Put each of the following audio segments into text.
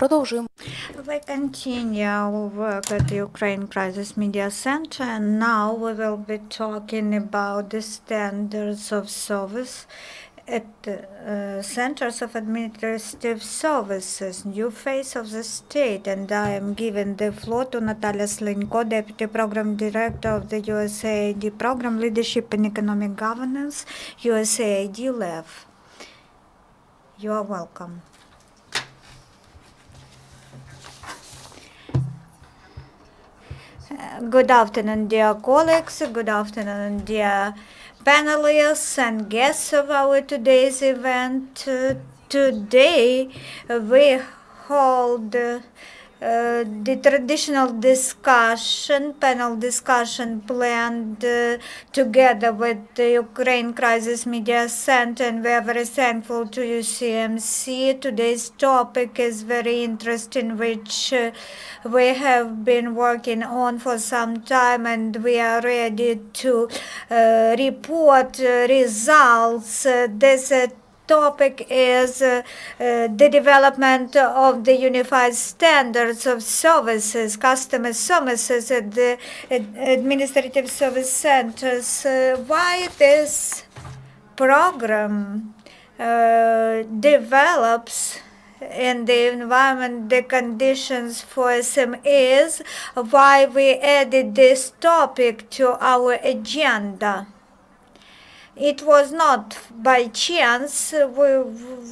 Продовжуємо. We continue our work at the Ukraine Crisis Media Center, and now we will be talking about the standards of service at the centers of administrative services, new face of the state. And I am giving the floor to Natalia Slynko, Deputy Program Director of the USAID Program Leadership in Economic Governance, USAID LEV. You are welcome. Good afternoon, dear colleagues. Good afternoon, dear panelists and guests of our today's event. Today we hold the traditional panel discussion planned together with the Ukraine Crisis Media Center, and we are very thankful to UCMC. Today's topic is very interesting, which we have been working on for some time, and we are ready to report results. This topic is the development of the unified standards of services, customer services at the administrative service centers. Why this program develops in the environment, the conditions for SMEs, why we added this topic to our agenda. It was not by chance. We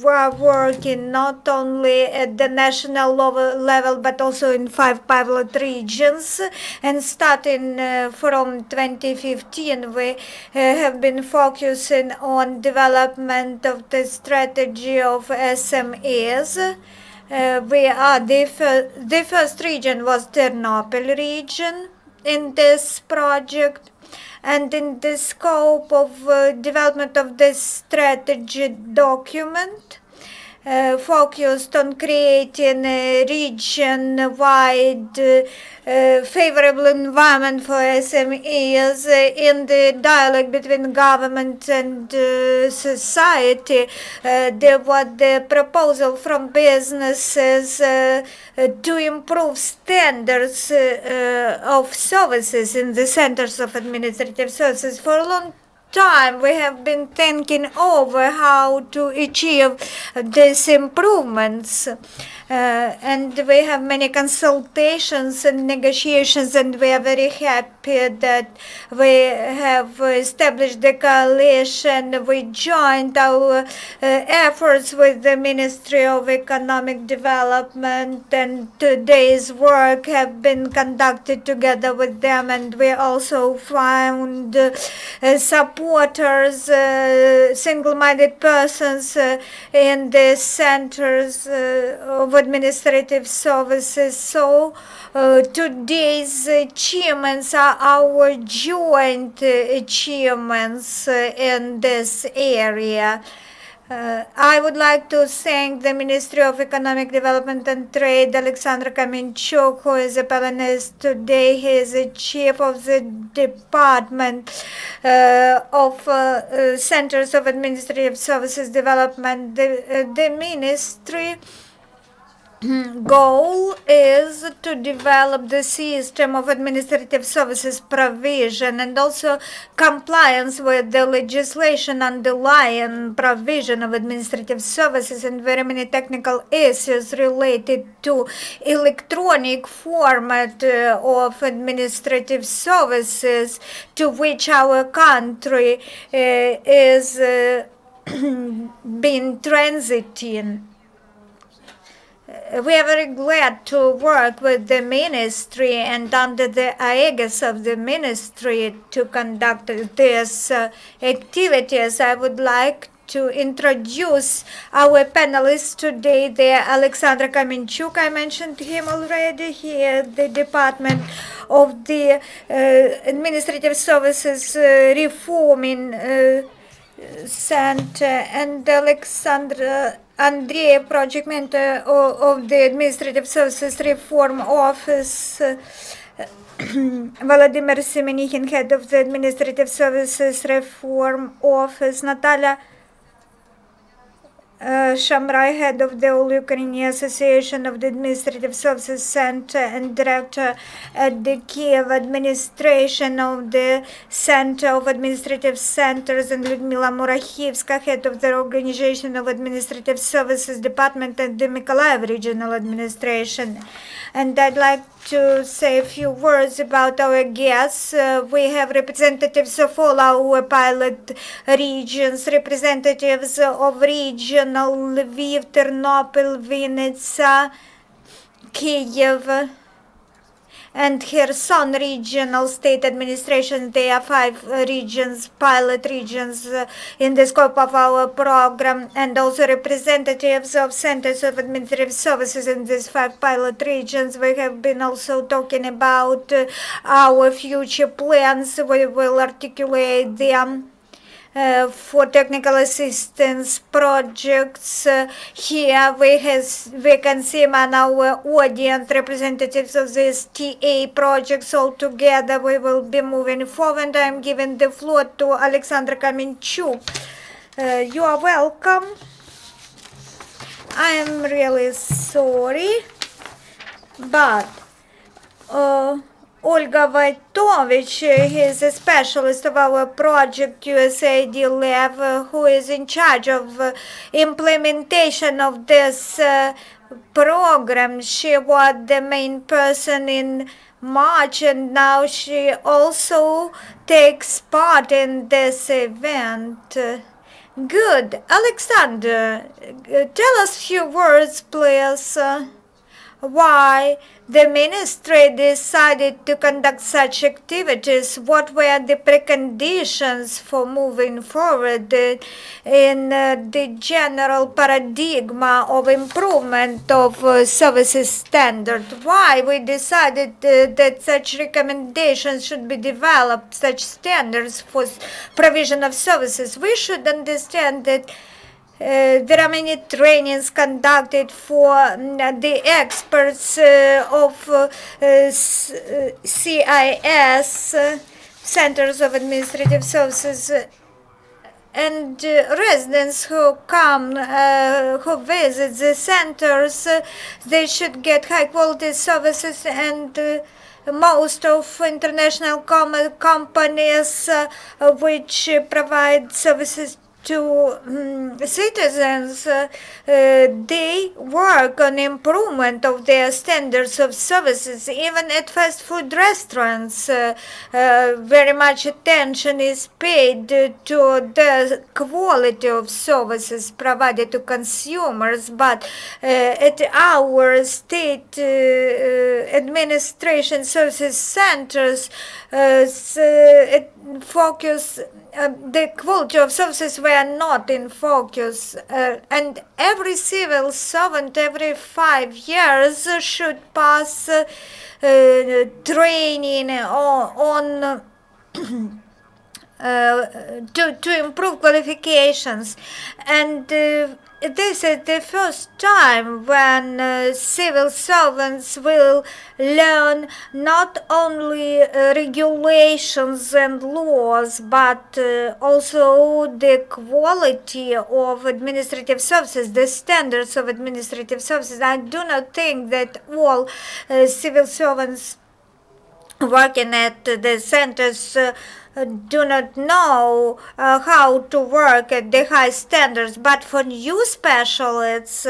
were working not only at the national level but also in 5 pilot regions, and starting from 2015 we have been focusing on development of the strategy of SMEs. The first region was Ternopil region in this project. And in the scope of development of this strategy document, focused on creating a region-wide favorable environment for SMEs in the dialogue between government and society. There was the proposal from businesses to improve standards of services in the centers of administrative services. For a long time we have been thinking over how to achieve these improvements, and we have many consultations and negotiations, and we are very happy that we have established the coalition. We joined our efforts with the Ministry of Economic Development, and today's work have been conducted together with them, and we also found supporters, single-minded persons in the centers of administrative services. So today's achievements are our joint achievements in this area. I would like to thank the Ministry of Economic Development and Trade, Oleksandr Kamenchuk, who is a panelist today. He is the chief of the Department of Centers of Administrative Services Development. The ministry goal is to develop the system of administrative services provision and also compliance with the legislation underlying provision of administrative services, and very many technical issues related to electronic format of administrative services to which our country is being transiting. We are very glad to work with the ministry and under the aegis of the ministry to conduct these activities. I would like to introduce our panelists today. They are Oleksandr Kamenchuk, I mentioned him already here, the Department of the Administrative Services Reforming Center, and Oleksandr Andrieiev, Project Mentor of the Administrative Services Reform Office, Volodymyr Semenikhin, Head of the Administrative Services Reform Office, Natalia Shamrai, head of the All-Ukrainian Association of the Administrative Services Center and director at the Kiev administration of the Center of Administrative Centers, and Liudmila Murakhovska, head of the Organization of Administrative Services Department at the Mykolaiv Regional Administration. And I'd like to say a few words about our guests. We have representatives of all our pilot regions, representatives of regional Lviv, Ternopil, Vinnytsia, Kiev, and Kherson regional state administration. There are 5 regions, pilot regions in the scope of our program, and also representatives of centers of administrative services in these 5 pilot regions. We have been also talking about our future plans. We will articulate them for technical assistance projects. Here we can see among our audience representatives of these TA projects all together. We will be moving forward. I'm giving the floor to Oleksandr Kamenchuk. You are welcome. I am really sorry, but Olha Voitovych is a specialist of our project USAID LEV, who is in charge of implementation of this program. She was the main person in March, and now she also takes part in this event. Good. Oleksandr, tell us a few words, please. Why the ministry decided to conduct such activities? What were the preconditions for moving forward in the general paradigm of improvement of services standard? Why we decided that such recommendations should be developed, such standards for provision of services? We should understand that there are many trainings conducted for the experts of CIS, Centers of Administrative Services, and residents who come, who visit the centers. They should get high quality services, and most of international companies which provide services to citizens, they work on improvement of their standards of services. Even at fast food restaurants, very much attention is paid to the quality of services provided to consumers. But at our state administration services centers, focus, the quality of services were not in focus, and every civil servant every 5 years should pass training on to improve qualifications. And this is the first time when civil servants will learn not only regulations and laws, but also the quality of administrative services, the standards of administrative services. I do not think that all civil servants working at the centers do not know how to work at the high standards, but for new specialists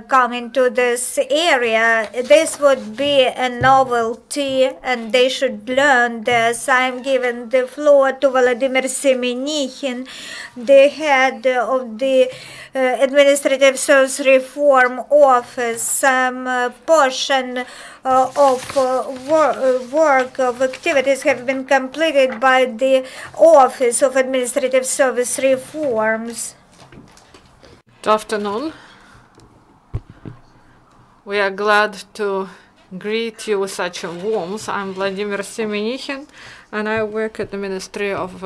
coming to this area, this would be a novelty, and they should learn this. I'm giving the floor to Volodymyr Semenikhin, the head of the Administrative Service Reform Office. Some portion of work of activities have been completed by the Office of Administrative Service Reforms. Good afternoon. We are glad to greet you with such a warmth. I'm Volodymyr Semenikhin, and I work at the Ministry of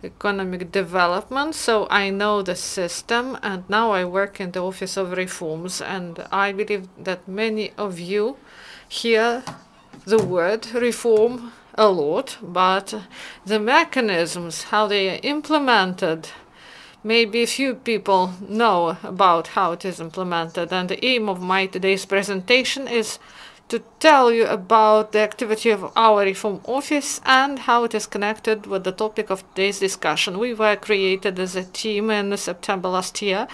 Economic Development, so I know the system, and now I work in the Office of Reforms, and I believe that many of you hear the word reform a lot, but the mechanisms, how they are implemented, maybe few people know about how it is implemented. And the aim of my today's presentation is to tell you about the activity of our Reform Office and how it is connected with the topic of today's discussion. We were created as a team in September last year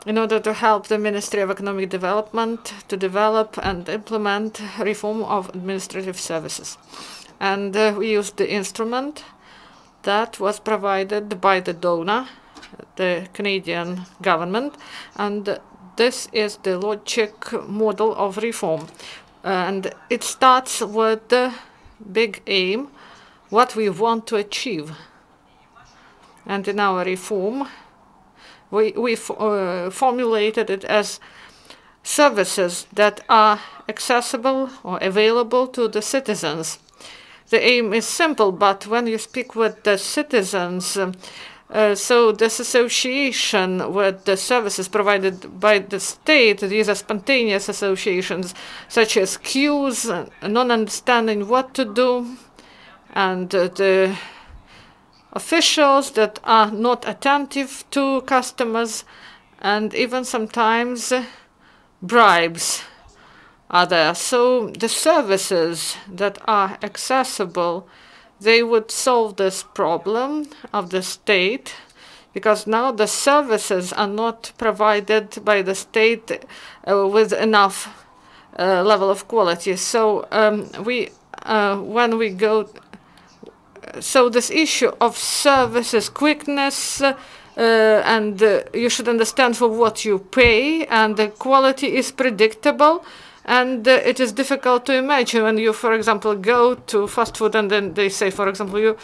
in order to help the Ministry of Economic Development to develop and implement reform of administrative services. And we used the instrument that was provided by the donor, the Canadian government, and this is the logic model of reform. And it starts with the big aim, what we want to achieve. And in our reform, we formulated it as services that are accessible or available to the citizens. The aim is simple, but when you speak with the citizens, so this association with the services provided by the state, these are spontaneous associations, such as queues, non-understanding what to do, and the officials that are not attentive to customers, and even sometimes bribes are there. So the services that are accessible, they would solve this problem of the state, because now the services are not provided by the state with enough level of quality. So when we go, so this issue of services, quickness, and you should understand for what you pay, and the quality is predictable. And it is difficult to imagine when you, for example, go to fast food and then they say, for example, you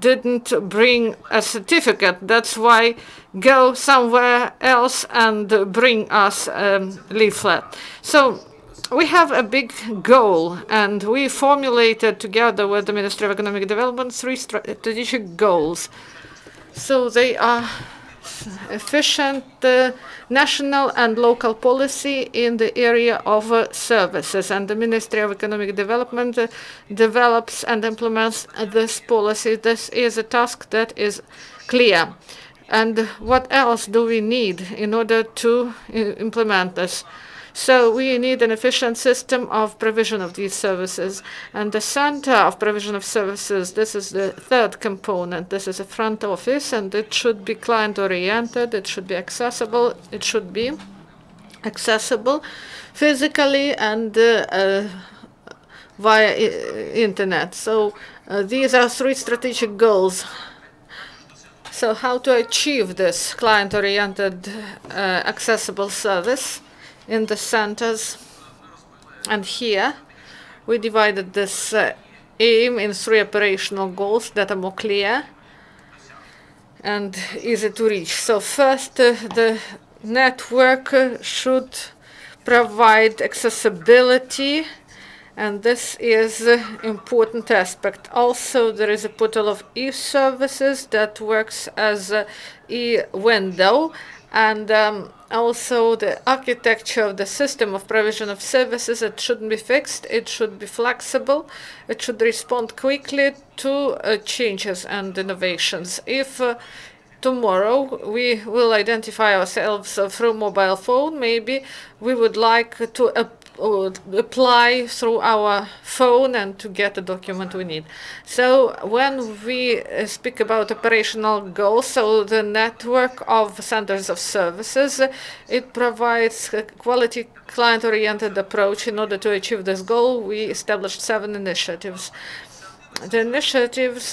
didn't bring a certificate. That's why go somewhere else and bring us a leaflet. So we have a big goal, and we formulated together with the Ministry of Economic Development 3 strategic goals. So they are efficient national and local policy in the area of services, and the Ministry of Economic Development develops and implements this policy. This is a task that is clear. And what else do we need in order to implement this? So we need an efficient system of provision of these services. And the center of provision of services, this is the third component. This is a front office, and it should be client-oriented. It should be accessible. It should be accessible physically and via internet. So these are 3 strategic goals. So how to achieve this client-oriented accessible service in the centers? And here we divided this aim in 3 operational goals that are more clear and easy to reach. So first, the network should provide accessibility, and this is an important aspect. Also, there is a portal of e-services that works as an e-window, and also the architecture of the system of provision of services, it shouldn't be fixed, it should be flexible, it should respond quickly to changes and innovations. If tomorrow we will identify ourselves through mobile phone, maybe we would like to apply through our phone and to get the document we need. So when we speak about operational goals, so the network of centers of services, it provides a quality client-oriented approach. In order to achieve this goal, we established 7 initiatives. The initiatives,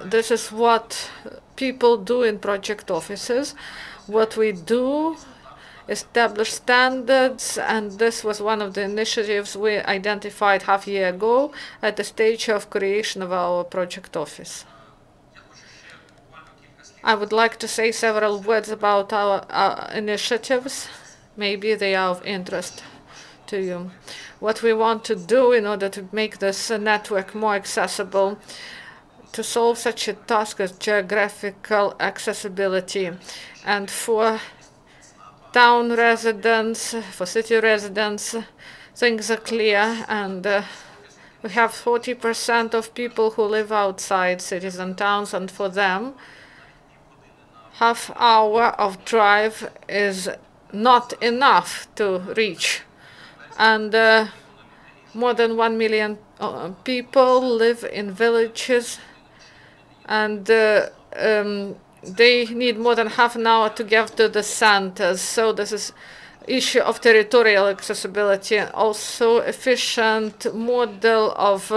this is what people do in project offices. What we do, establish standards, and this was one of the initiatives we identified half a year ago at the stage of creation of our project office. I would like to say several words about our initiatives. Maybe they are of interest to you. What we want to do in order to make this network more accessible, to solve such a task as geographical accessibility, and for town residents, for city residents, things are clear, and we have 40% of people who live outside cities and towns, and for them, half hour of drive is not enough to reach. And more than 1 million people live in villages, and they need more than half an hour to get to the centers. So this is issue of territorial accessibility and also efficient model of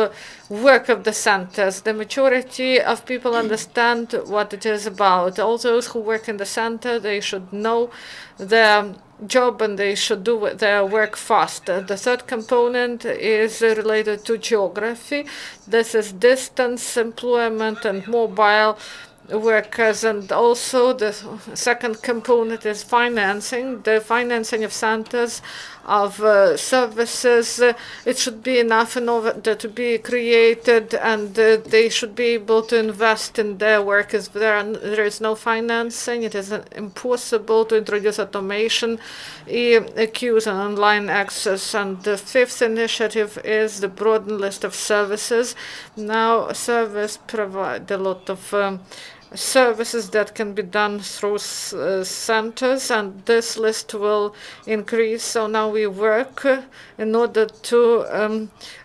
work of the centers. The majority of people understand what it is about. All those who work in the center, they should know their job and they should do their work faster. The third component is related to geography. This is distance, employment, and mobile workers, and also the second component is financing. The financing of centers, of services, it should be enough in order to be created, and they should be able to invest in their work. If there is no financing, it is impossible to introduce automation, e-queues, and online access. And the fifth initiative is the broadened list of services. Now, service provide a lot of services that can be done through centers, and this list will increase. So now we work in order to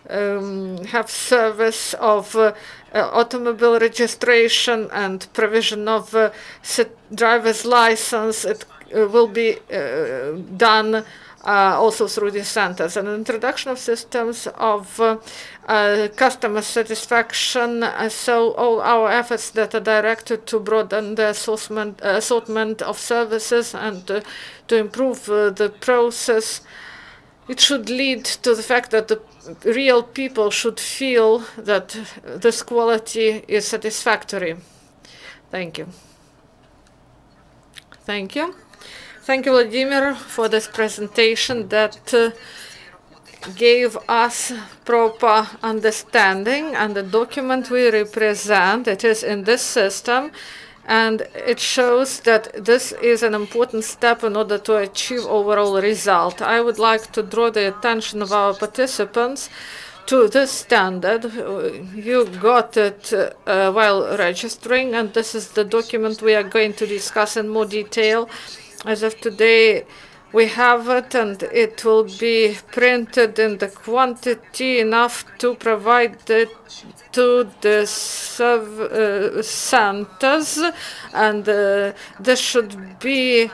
have service of automobile registration and provision of driver's license. It will be done also through these centers, and introduction of systems of customer satisfaction. So all our efforts that are directed to broaden the assortment of services and to improve the process, it should lead to the fact that the real people should feel that this quality is satisfactory. Thank you. Thank you. Thank you, Volodymyr, for this presentation that gave us proper understanding, and the document we represent, it is in this system, and it shows that this is an important step in order to achieve overall result. I would like to draw the attention of our participants to this standard. You got it while registering, and this is the document we are going to discuss in more detail. As of today, we have it, and it will be printed in the quantity enough to provide it to the centers, and this should be,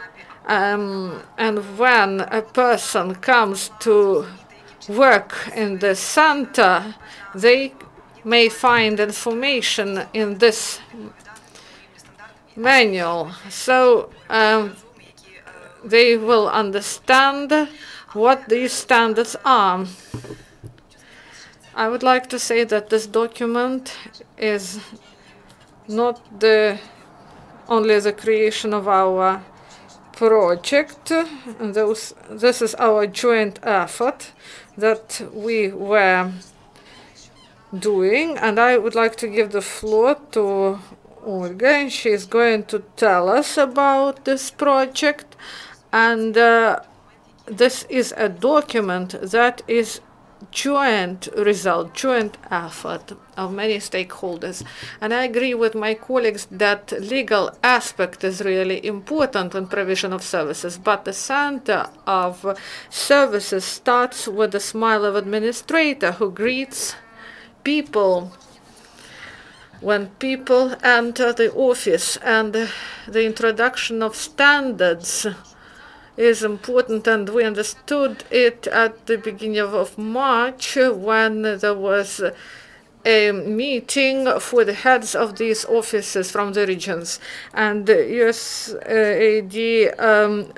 and when a person comes to work in the center, they may find information in this manual. So they will understand what these standards are. I would like to say that this document is not only the creation of our project. This is our joint effort that we were doing, and I would like to give the floor to Olga, and she is going to tell us about this project. And this is a document that is joint result, joint effort of many stakeholders. And I agree with my colleagues that legal aspect is really important in provision of services, but the center of services starts with the smile of administrator who greets people when people enter the office, and the introduction of standards is important, and we understood it at the beginning of March when there was a meeting for the heads of these offices from the regions. And the USAID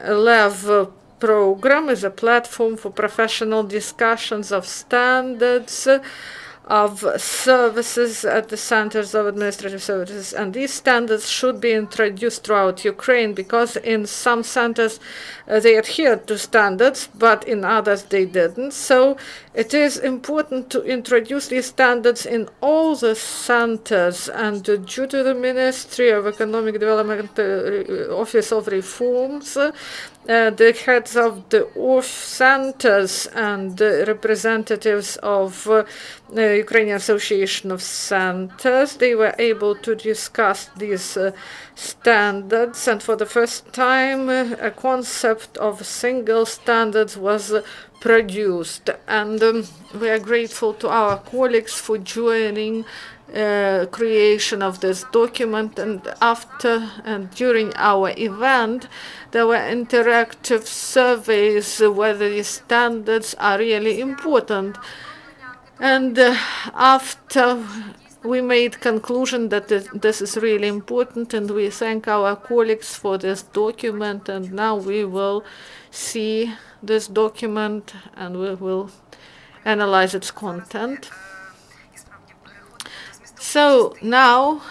LEV program is a platform for professional discussions of standards of services at the centers of administrative services, and these standards should be introduced throughout Ukraine, because in some centers they adhered to standards, but in others they didn't. So it is important to introduce these standards in all the centers, and due to the Ministry of Economic Development Office of Reforms, the heads of the centers and the representatives of Ukrainian Association of Centers. They were able to discuss these standards, and for the first time a concept of single standards was produced. And we are grateful to our colleagues for joining creation of this document. And after and during our event, there were interactive surveys whether these standards are really important. And after we made conclusion that this is really important, and we thank our colleagues for this document. And now we will see this document and we will analyze its content. So now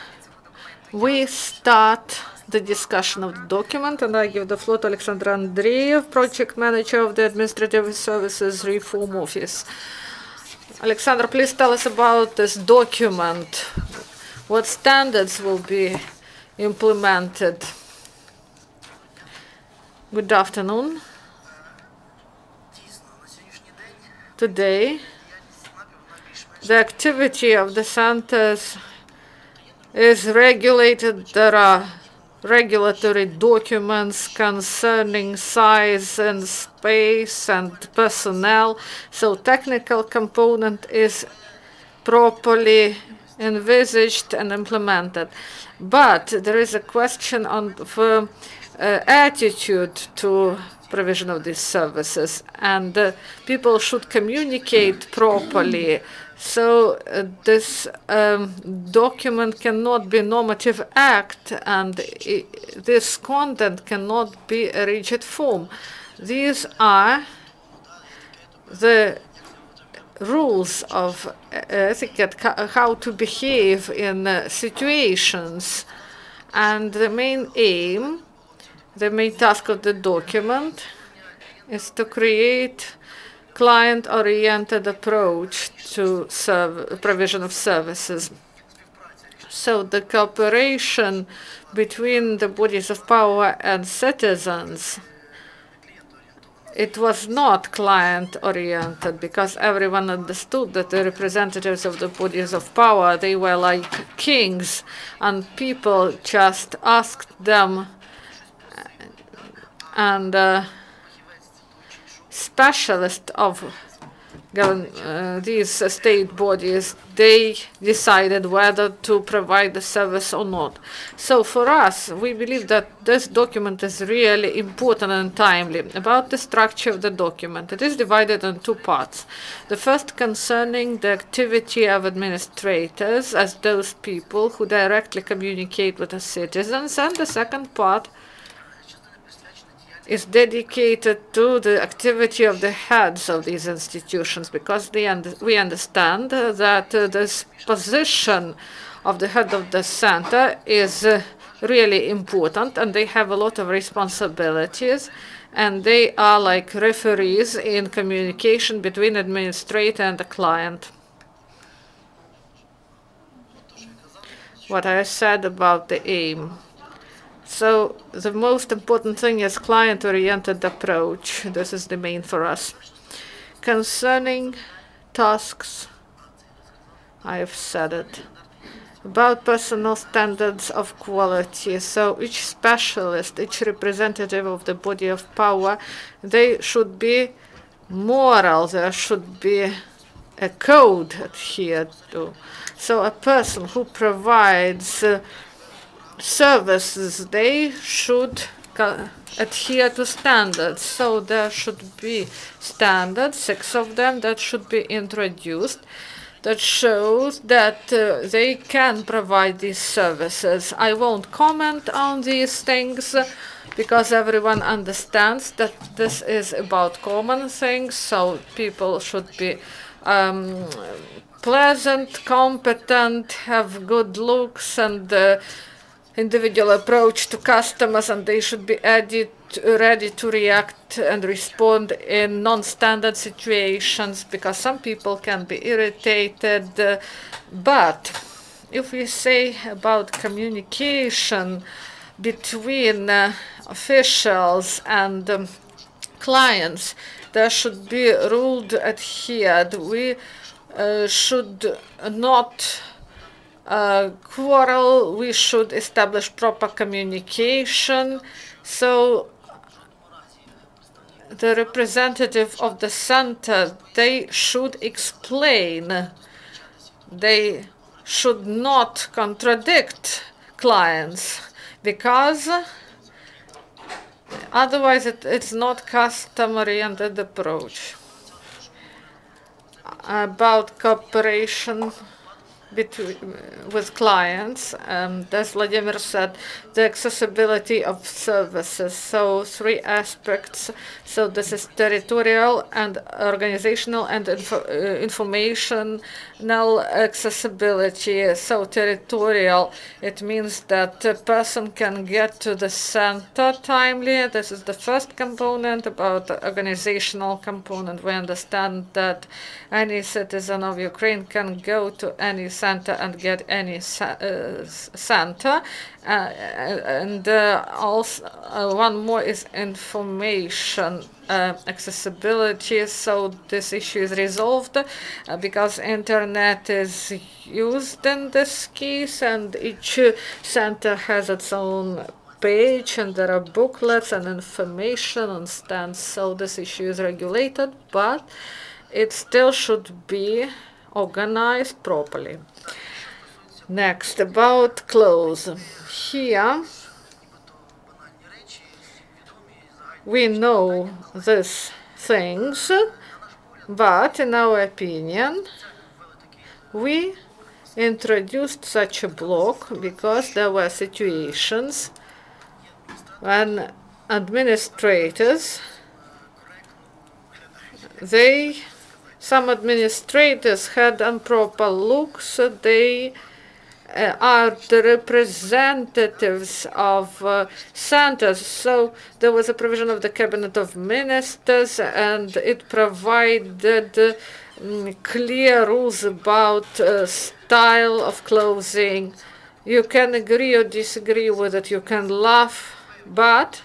we start the discussion of the document, and I give the floor to Oleksandr Andrieiev, project manager of the Administrative Services Reform Office. Alexander, please tell us about this document. What standards will be implemented? Good afternoon. Today, the activity of the centers is regulated. There are regulatory documents concerning size and space and personnel, so technical component is properly envisaged and implemented. But there is a question on the attitude to provision of these services, and people should communicate properly. So this document cannot be normative act, and this content cannot be a rigid form. These are the rules of etiquette, how to behave in situations. And the main aim, the main task of the document is to create client-oriented approach to provision of services. So the cooperation between the bodies of power and citizens, it was not client-oriented, because everyone understood that the representatives of the bodies of power, they were like kings, and people just asked them, and specialists of these state bodies, they decided whether to provide the service or not. So for us, we believe that this document is really important and timely. About the structure of the document, it is divided in two parts. The first concerning the activity of administrators as those people who directly communicate with the citizens, and the second part is dedicated to the activity of the heads of these institutions, because we understand that this position of the head of the center is really important, and they have a lot of responsibilities, and they are like referees in communication between administrator and the client. What I said about the aim. So the most important thing is client-oriented approach. This is the main for us. Concerning tasks, I have said it. About personal standards of quality. So each specialist, each representative of the body of power, they should be moral. There should be a code adhered to. So a person who provides services, they should adhere to standards. So there should be standards, 6 of them, that should be introduced, that shows that they can provide these services. I won't comment on these things because everyone understands that this is about common things, so people should be pleasant, competent, have good looks, and individual approach to customers, and they should be ready to react and respond in non-standard situations, because some people can be irritated. But if we say about communication between officials and clients, there should be ruled adhered. We should not quarrel. We should establish proper communication. So the representative of the center, they should explain. They should not contradict clients, because otherwise it's not customer-oriented approach. About cooperation with clients, as Vladimir said, the accessibility of services. So 3 aspects. So this is territorial and organizational and informational accessibility. So territorial, it means that a person can get to the center timely. This is the first component. About the organizational component, we understand that any citizen of Ukraine can go to any center and get any center. And also one more is information accessibility. So this issue is resolved because internet is used in this case, and each center has its own page, and there are booklets and information on stands. So this issue is regulated, but it still should be organized properly. Next, about clothes. Here we know these things, but in our opinion, we introduced such a block because there were situations when administrators, some administrators had improper looks. They are the representatives of centers. So there was a provision of the Cabinet of Ministers, and it provided clear rules about style of clothing. You can agree or disagree with it, you can laugh, but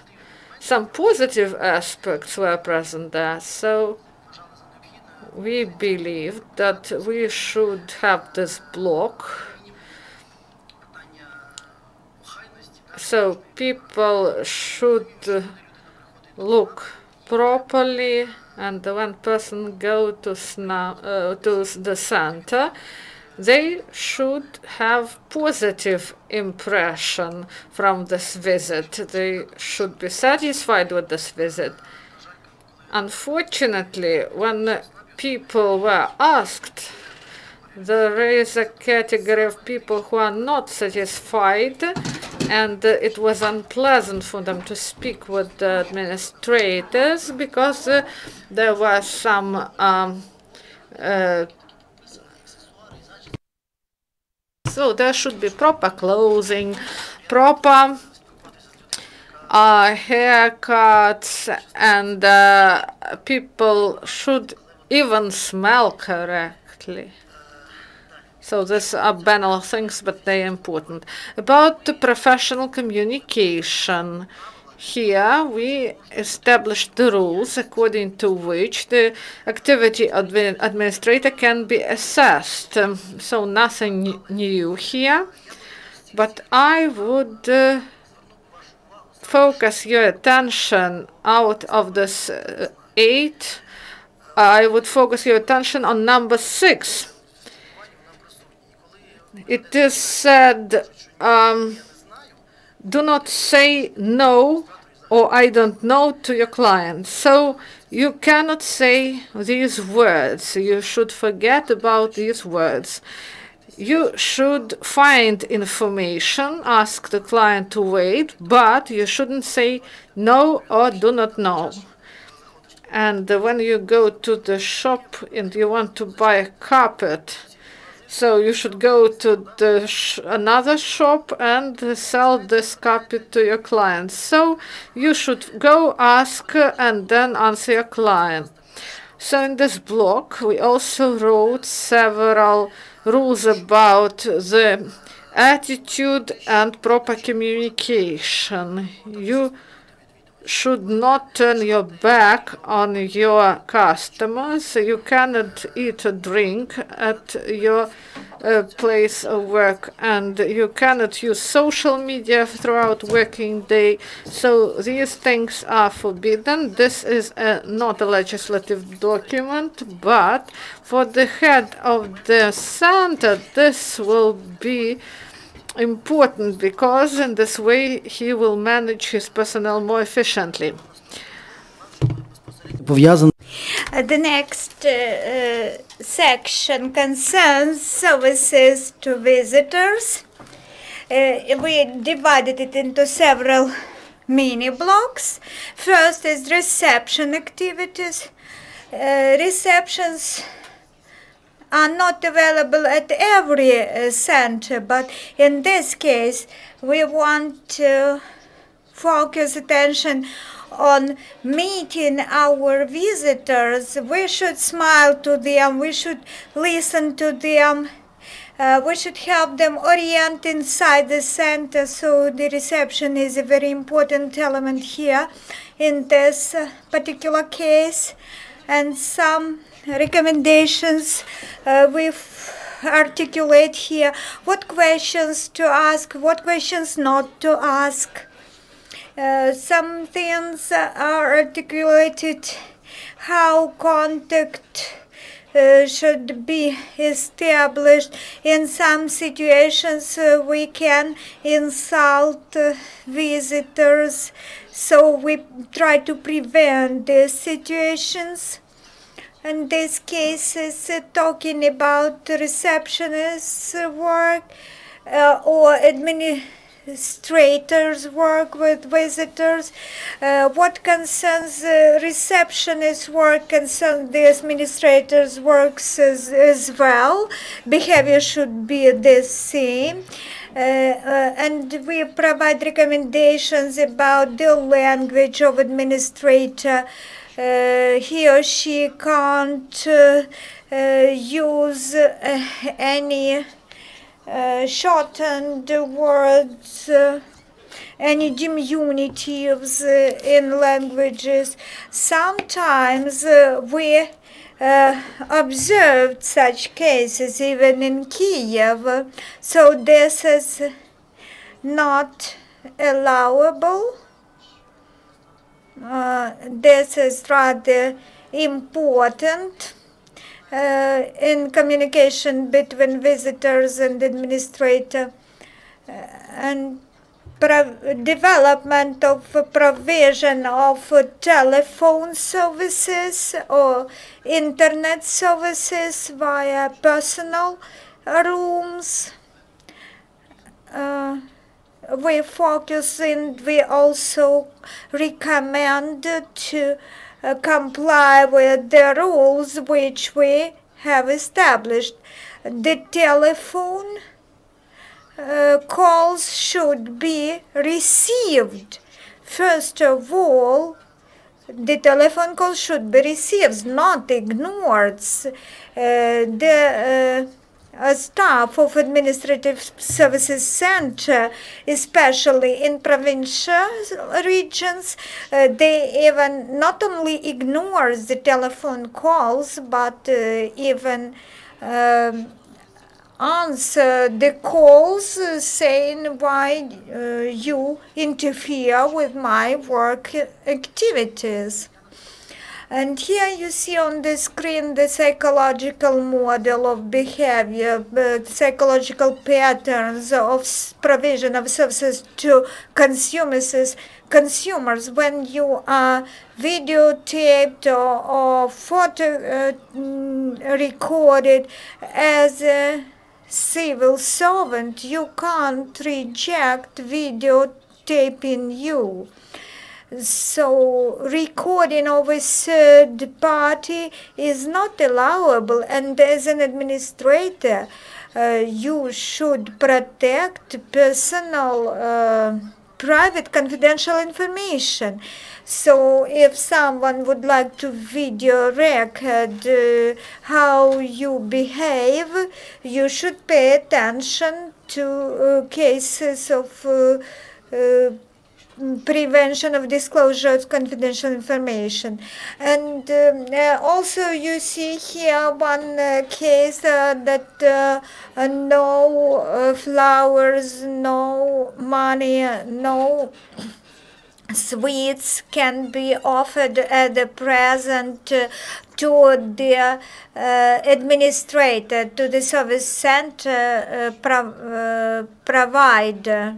some positive aspects were present there. So we believe that we should have this block. So people should look properly, and when person go to the center, they should have positive impression from this visit. They should be satisfied with this visit. Unfortunately, when people were asked, there is a category of people who are not satisfied, and it was unpleasant for them to speak with the administrators because there were some so there should be proper clothing, proper haircuts, and people should even smell correctly. So these are banal things, but they are important. About the professional communication, here we established the rules according to which the activity of the administrator can be assessed. So nothing new here, but I would focus your attention out of this 8. I would focus your attention on number 6. It is said, do not say no or I don't know to your client. So you cannot say these words. You should forget about these words. You should find information, ask the client to wait, but you shouldn't say no or do not know. And when you go to the shop and you want to buy a carpet, so you should go to the another shop and sell this carpet to your client. So you should go ask and then answer your client. So in this block, we also wrote several rules about the attitude and proper communication. You should not turn your back on your customers. You cannot eat or drink at your place of work, and you cannot use social media throughout working day. So these things are forbidden. This is not a legislative document, but for the head of the center, this will be important, because in this way he will manage his personnel more efficiently. The next section concerns services to visitors. We divided it into several mini blocks. First is reception activities. Receptions are not available at every center, but in this case we want to focus attention on meeting our visitors. We should smile to them, we should listen to them, we should help them orient inside the center. So the reception is a very important element here in this particular case. And some recommendations we articulate here: what questions to ask, what questions not to ask. Some things are articulated: how contact should be established. In some situations we can insult visitors, so we try to prevent these situations. In this case, is talking about receptionist work or administrators work with visitors. What concerns receptionist work concerns the administrators works as well. Behavior should be the same. And we provide recommendations about the language of administrator. He or she can't use any shortened words, any diminutives in languages. Sometimes we observed such cases even in Kiev, so this is not allowable. This is rather important in communication between visitors and administrator, and development of provision of telephone services or internet services via personal rooms. We focus and we also recommend to comply with the rules which we have established. The telephone calls should be received. First of all, the telephone call should be received, not ignored. Staff of Administrative Services Center, especially in provincial regions, they even not only ignore the telephone calls, but even answer the calls saying, why you interfere with my work activities. And here you see on the screen the psychological model of behavior, psychological patterns of provision of services to consumers. When you are videotaped or photo recorded as a civil servant, you can't reject videotaping you. So recording of a third party is not allowable, and as an administrator you should protect personal private confidential information. So if someone would like to video record how you behave, you should pay attention to cases of prevention of disclosure of confidential information. And also you see here one case that no flowers, no money, no sweets can be offered at the present to the administrator, to the service center provider.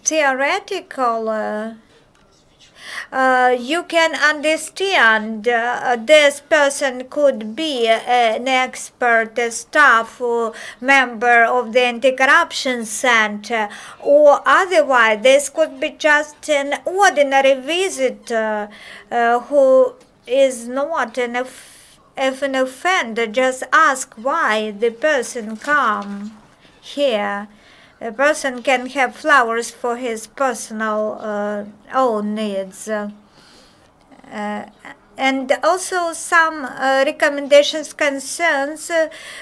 Theoretical you can understand this person could be an expert, a staff or member of the anti-corruption center, or otherwise this could be just an ordinary visitor who is not an offender. Just ask why the person come here. A person can have flowers for his personal own needs. And also some recommendations concerns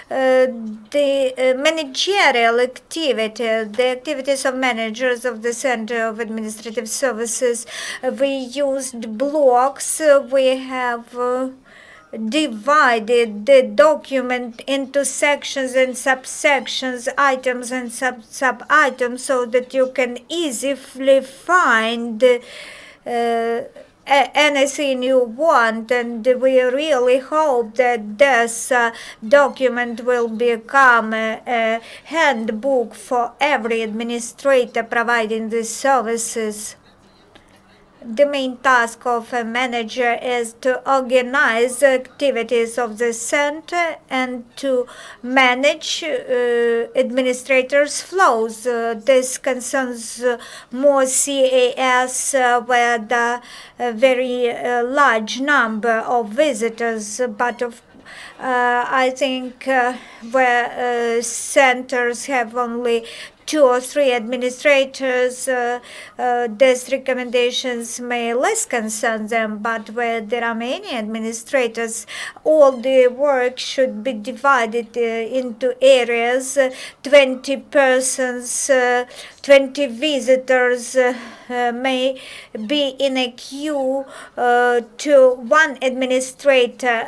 the managerial activity, the activities of managers of the Center of Administrative Services. We used blocks. We have divided the document into sections and subsections, items and sub-items, so that you can easily find anything you want. And we really hope that this document will become a handbook for every administrator providing these services. The main task of a manager is to organize the activities of the center and to manage administrators' flows. This concerns more CAS where the very large number of visitors, but I think where centers have only 2 or 3 administrators, these recommendations may less concern them, but where there are many administrators, all the work should be divided into areas. 20 persons, 20 visitors may be in a queue to one administrator.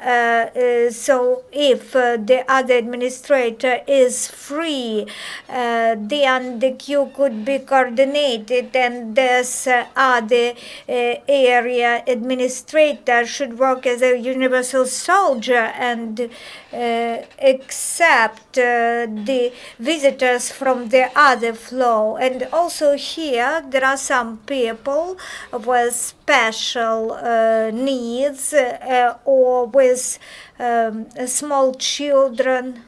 So if the other administrator is free, then the queue could be coordinated, and this other area administrator should work as a universal soldier and accept the visitors from the other flow. And also here there are some people with special needs or with small children.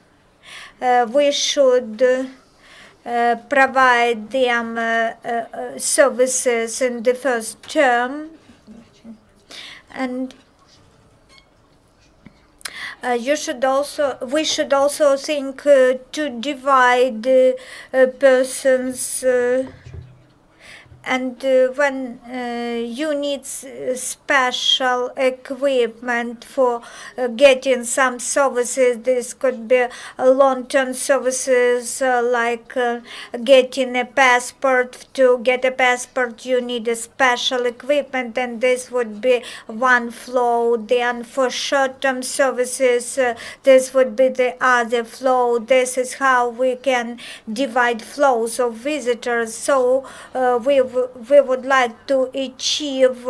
We should provide them services in the first term, and we should also think to divide persons. And when you need special equipment for getting some services, this could be long-term services like getting a passport. To get a passport, you need a special equipment, and this would be one flow. Then for short-term services, this would be the other flow. This is how we can divide flows of visitors. So we would like to achieve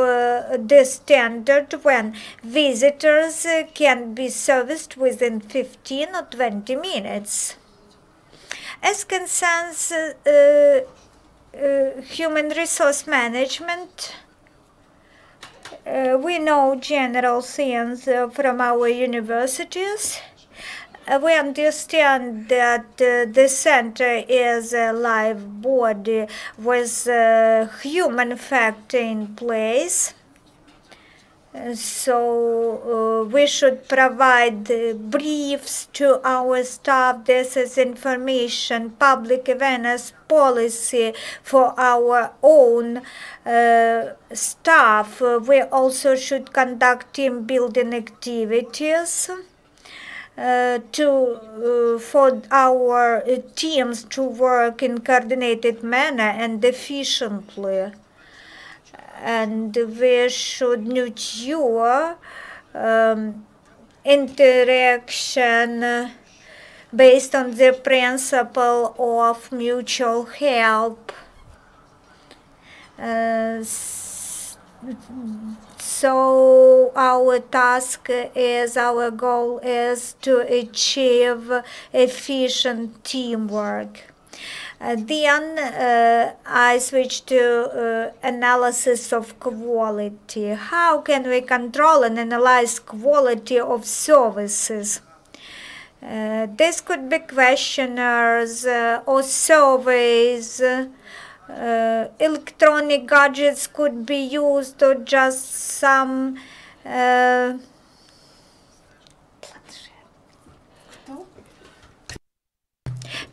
this standard when visitors can be serviced within 15 or 20 minutes. As concerns human resource management, we know general things from our universities. We understand that the center is a live body with a human factor in place. So we should provide briefs to our staff. This is information, public awareness policy for our own staff. We also should conduct team building activities. for our teams to work in coordinated manner and efficiently. And we should nurture interaction based on the principle of mutual help. So our goal is to achieve efficient teamwork. Then I switch to analysis of quality. How can we control and analyze quality of services? This could be questionnaires or surveys. Electronic gadgets could be used, or just some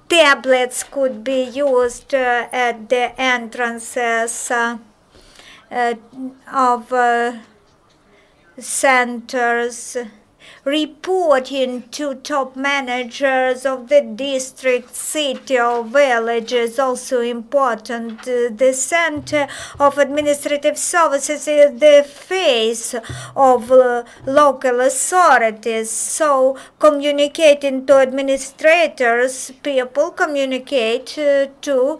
tablets could be used at the entrances of centers. Reporting to top managers of the district, city, or village is also important. The Center of Administrative Services is the face of local authorities. So communicating to administrators, people communicate to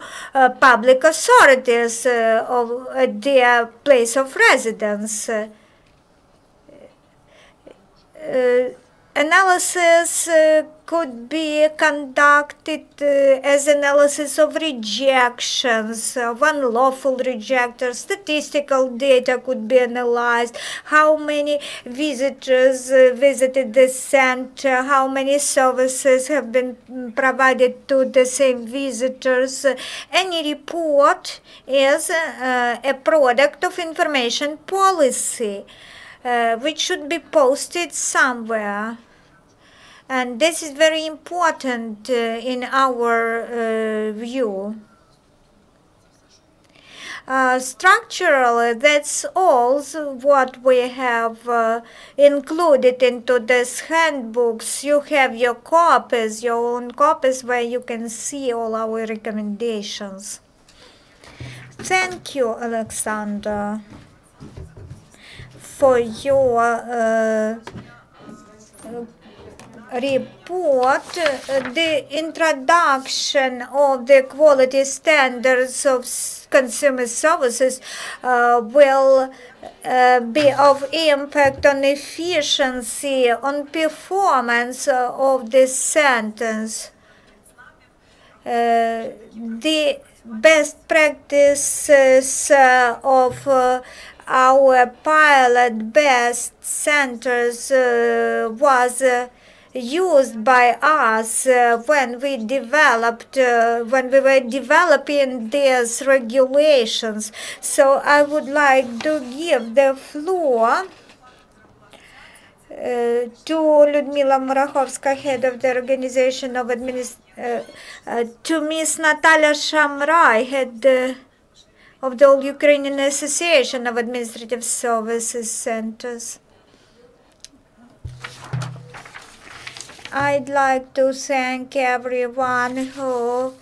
public authorities of their place of residence. Analysis could be conducted as analysis of rejections, of unlawful rejectors. Statistical data could be analyzed. How many visitors visited the center, how many services have been provided to the same visitors. Any report is a product of information policy, which should be posted somewhere. And this is very important in our view. Structurally, that's all what we have included into these handbooks. You have your copies, your own copies, where you can see all our recommendations. Thank you, Oleksandr, for your report. The introduction of the quality standards of consumer services will be of impact on efficiency, on performance of this sentence. The best practices of our pilot best centers was used by us when we were developing these regulations. So I would like to give the floor to Liudmila Murakhovska, head of the Organization of to Ms. Natalia Shamrai, head of the All-Ukrainian Association of Administrative Services Centers. I'd like to thank everyone who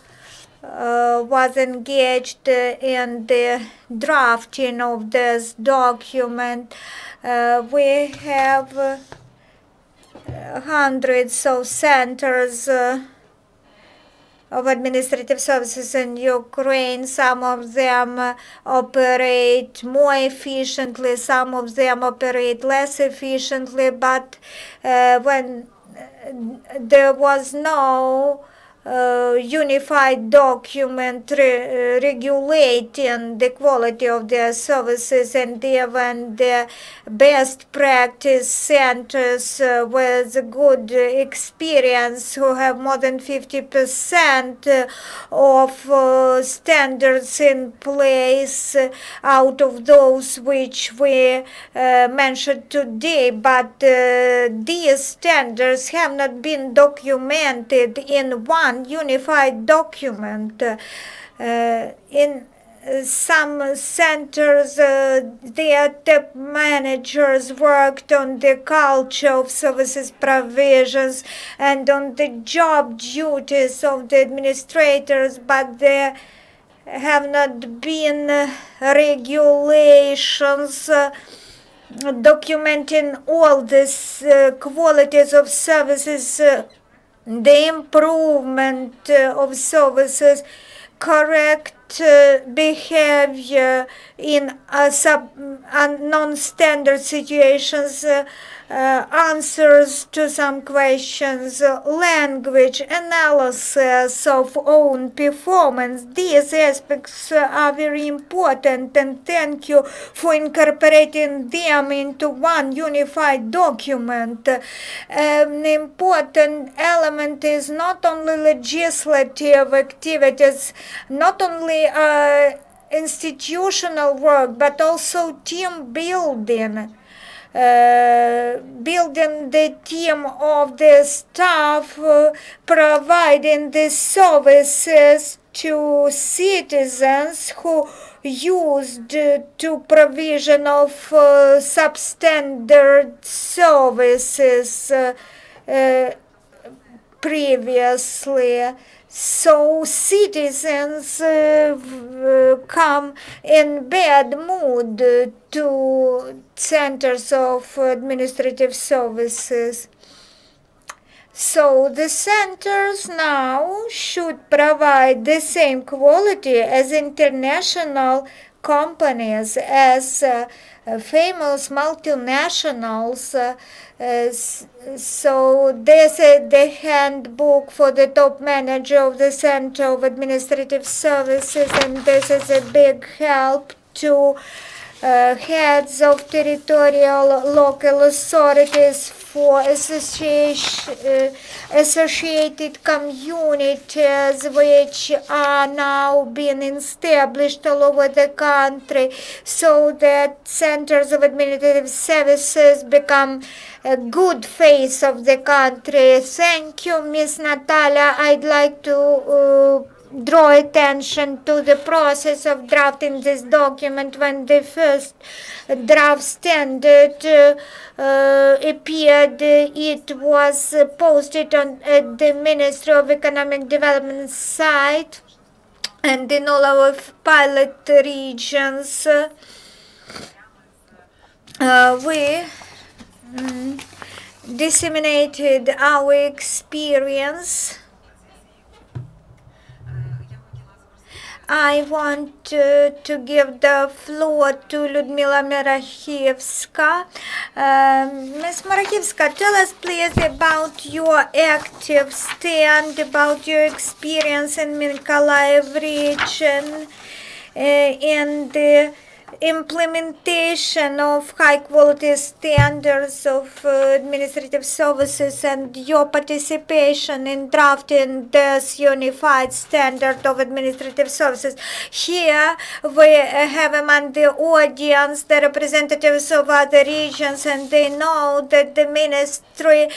was engaged in the drafting of this document. We have hundreds of centers of administrative services in Ukraine. Some of them operate more efficiently, some of them operate less efficiently, but when there was no unified document regulating the quality of their services, and even the best practice centers with good experience who have more than 50% of standards in place out of those which we mentioned today, but these standards have not been documented in one unified document. In some centers, their top managers worked on the culture of services provisions and on the job duties of the administrators, but there have not been regulations documenting all these qualities of services, the improvement of services, correct behavior in non-standard situations, answers to some questions, language, analysis of own performance. These aspects are very important, and thank you for incorporating them into one unified document. An important element is not only legislative activities, not only institutional work, but also team building. Building the team of the staff, providing the services to citizens who used to provision of substandard services previously. So citizens come in bad mood to centers of administrative services. So the centers now should provide the same quality as international companies, as famous multinationals. So this is the handbook for the top manager of the Center of Administrative Services, and this is a big help to heads of territorial local authorities, for associated communities which are now being established all over the country, so that centers of administrative services become a good face of the country. Thank you, Ms. Natalia. I'd like to draw attention to the process of drafting this document. When the first draft standard appeared, it was posted on the Ministry of Economic Development site and in all our pilot regions. We disseminated our experience. I want to give the floor to Liudmila Murakhovska. Ms. Murakhovska, tell us please about your active stand, about your experience in Mykolaiv region, in the implementation of high quality standards of administrative services, and your participation in drafting this unified standard of administrative services. Here we have among the audience the representatives of other regions, and they know that the ministry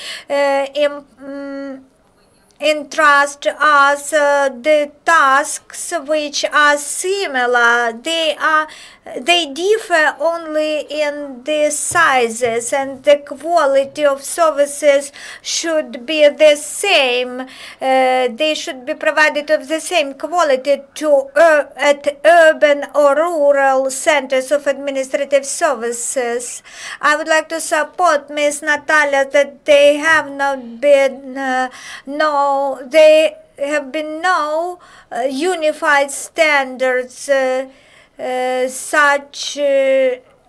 entrust us the tasks which are similar. They differ only in the sizes, and the quality of services should be the same. They should be provided of the same quality to at urban or rural centers of administrative services. I would like to support Ms. Natalia that they have not been there have been no unified standards such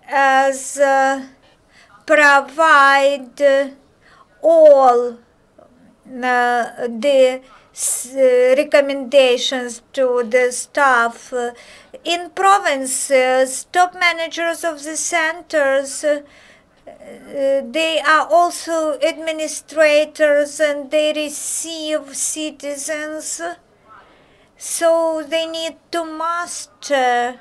as provide all the recommendations to the staff. In provinces, top managers of the centers, they are also administrators, and they receive citizens, so they need to master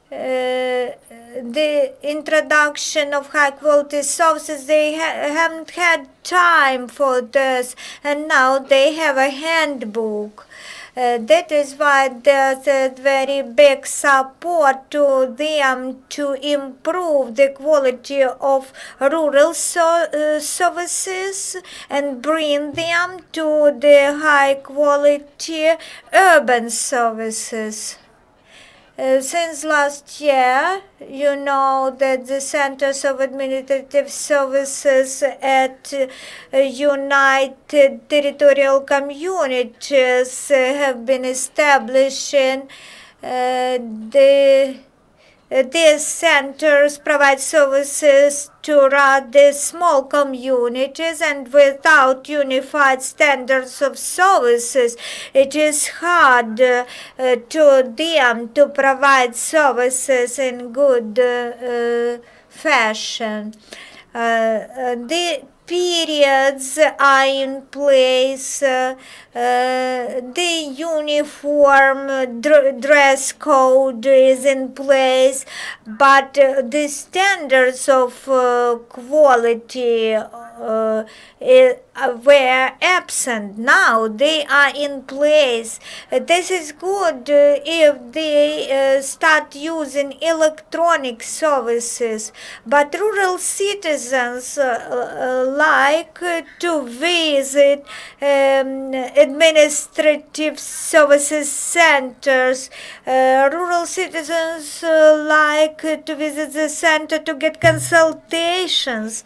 the introduction of high quality services. They haven't had time for this, and now they have a handbook. That is why there's a very big support to them to improve the quality of rural services and bring them to the high quality urban services. Since last year, you know that the Centers of Administrative Services at United Territorial Communities have been establishing these centers provide services to rather small communities, and without unified standards of services, it is hard to them to provide services in good fashion. The periods are in place, the uniform dress code is in place, but the standards of quality were absent. Now they are in place. This is good if they start using electronic services, but rural citizens like to visit administrative services centers. Rural citizens like to visit the center to get consultations.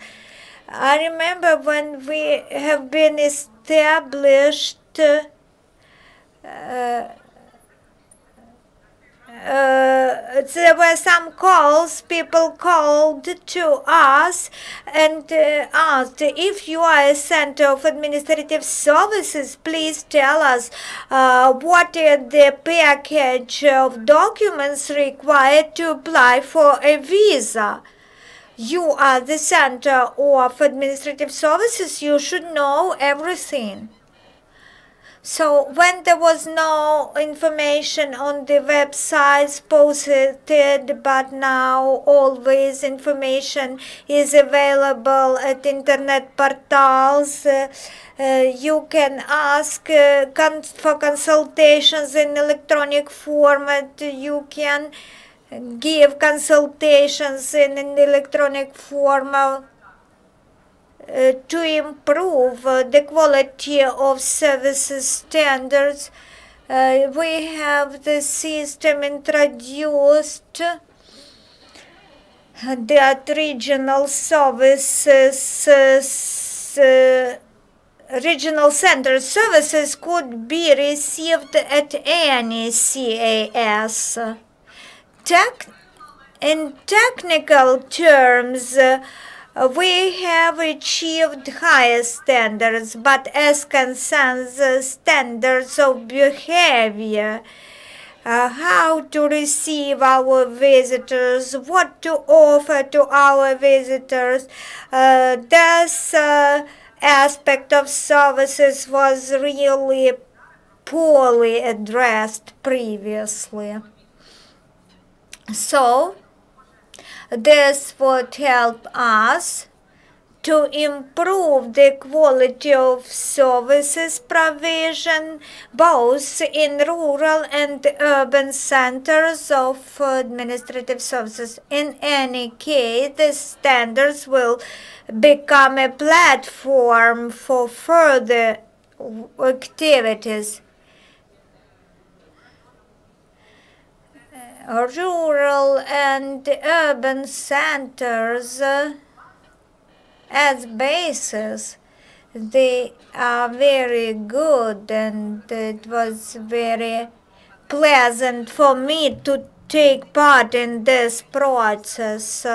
I remember when we have been established, there were some calls, people called to us and asked, if you are a center of administrative services, please tell us what is the package of documents required to apply for a visa. You are the center of administrative services, you should know everything. So when there was no information on the websites posted, but now always information is available at internet portals, you can ask for consultations in electronic format, you can give consultations in an electronic format to improve the quality of services standards. We have the system introduced that regional services, regional center services could be received at any CAS. In technical terms, we have achieved higher standards, but as concerns standards of behavior, how to receive our visitors, what to offer to our visitors, this aspect of services was really poorly addressed previously. So, this would help us to improve the quality of services provision both in rural and urban centers of administrative services. In any case, the standards will become a platform for further activities. Rural and urban centers as bases, they are very good, and it was very pleasant for me to take part in this process.